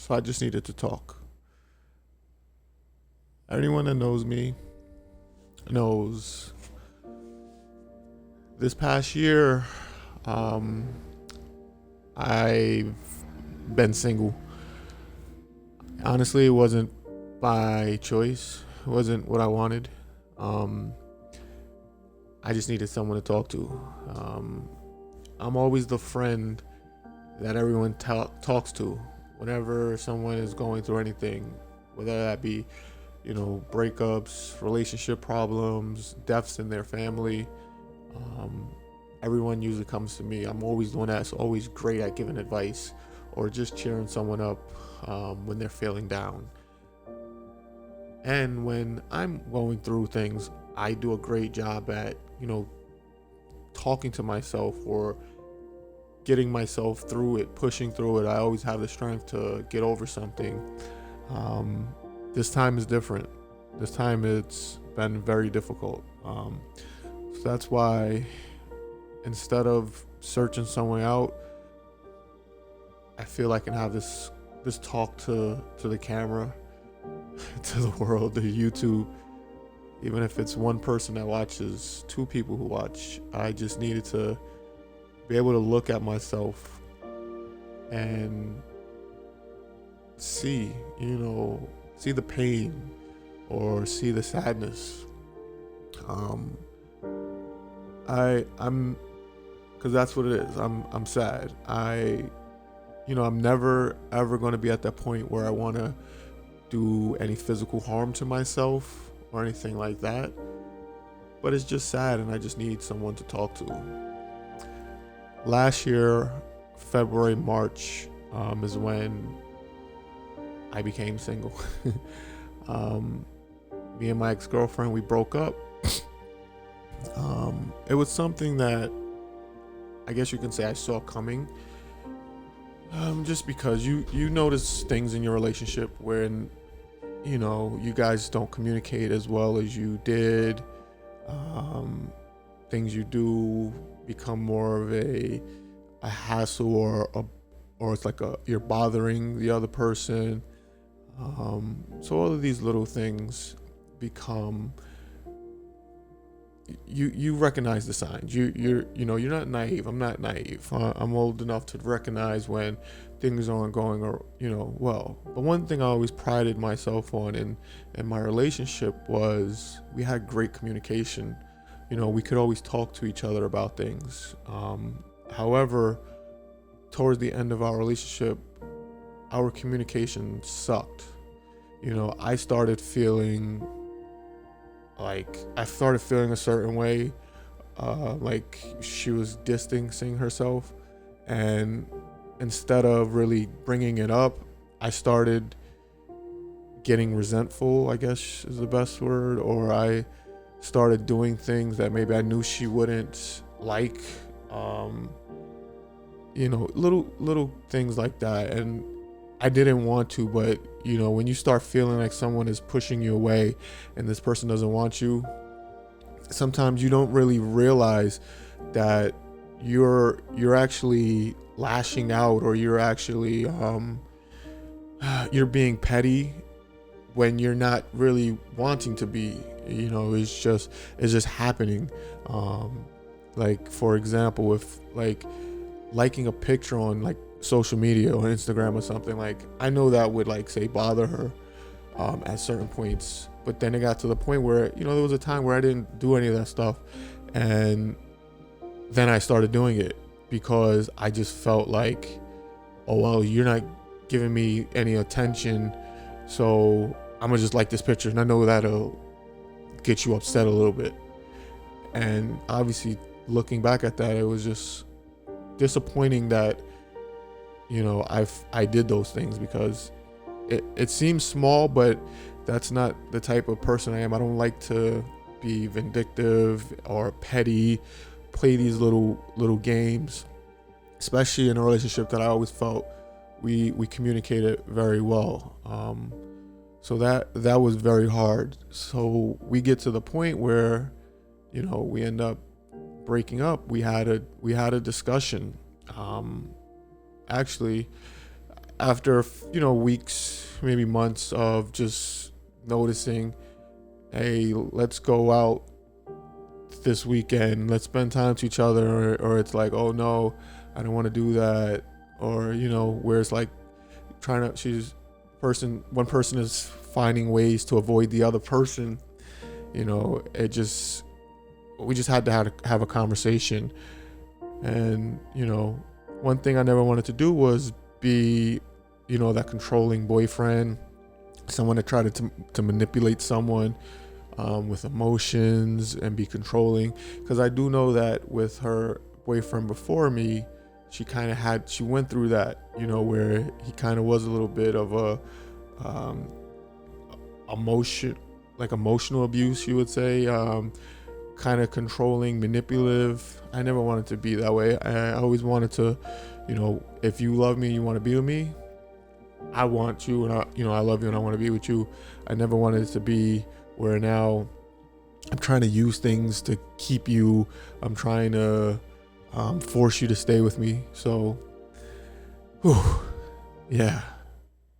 So I just needed to talk. Anyone that knows me knows this past year, um, I've been single. Honestly, it wasn't by choice. It wasn't what I wanted. Um, I just needed someone to talk to. I'm always the friend that everyone talks to whenever someone is going through anything, whether that be, breakups, relationship problems, deaths in their family. Um, Everyone usually comes to me. I'm always the one that's always great at giving advice or just cheering someone up when they're feeling down. And when I'm going through things, I do a great job at, talking to myself or getting myself through it, pushing through it. I always have the strength to get over something. Um, this time is different. This time it's been very difficult. So that's why instead of searching someone out, I feel I can have this talk to the camera, to the world, to YouTube. Even if it's one person that watches, two people who watch, I just needed to be able to look at myself and see, see the pain or see the sadness. Um, I'm because that's what it is. I'm sad. I'm never ever going to be at that point where I want to do any physical harm to myself or anything like that. But it's just sad, and I just need someone to talk to. Last year, February, March, is when I became single. Me and my ex-girlfriend, we broke up. It was something that I guess you can say I saw coming. Just because you notice things in your relationship when you guys don't communicate as well as you did. Things you do become more of a hassle or it's like you're bothering the other person. So all of these little things become, you recognize the signs. You're not naive. I'm not naive. I'm old enough to recognize when things aren't going or well. But one thing I always prided myself on in my relationship was we had great communication. We could always talk to each other about things. However, towards the end of our relationship, our communication sucked. I started feeling a certain way, like she was distancing herself, and instead of really bringing it up, I started getting resentful, I guess is the best word, or I started doing things that maybe I knew she wouldn't like, little things like that. And I didn't want to, but when you start feeling like someone is pushing you away and this person doesn't want you, sometimes you don't really realize that you're actually lashing out, or you're actually you're being petty when you're not really wanting to be. It's just happening. Like, for example, if liking a picture on social media or Instagram or something, I know that would say bother her at certain points. But then it got to the point where there was a time where I didn't do any of that stuff, and then I started doing it because I just felt like, oh well, you're not giving me any attention, so I'm gonna just like this picture, and I know that'll get you upset a little bit. And obviously, looking back at that, it was just disappointing that I did those things, because it seems small, but that's not the type of person I am. I don't like to be vindictive or petty, play these little games, especially in a relationship that I always felt we communicated very well. So that was very hard. So we get to the point where we end up breaking up. We had a discussion. Actually, after, weeks, maybe months of just noticing, hey, let's go out this weekend, let's spend time to each other, or it's like, oh no, I don't want to do that, or where it's like one person is finding ways to avoid the other person. We just had to have a conversation. And one thing I never wanted to do was be that controlling boyfriend, someone that tried to manipulate someone with emotions and be controlling. Because I do know that with her boyfriend before me, she went through that, where he kind of was a little bit of a emotional abuse, you would say, kind of controlling, manipulative. I never wanted to be that way. I always wanted to, if you love me, you want to be with me, I want you, and I love you and I want to be with you. I never wanted it to be where now I'm trying to use things to keep you. I'm trying to force you to stay with me. So, yeah.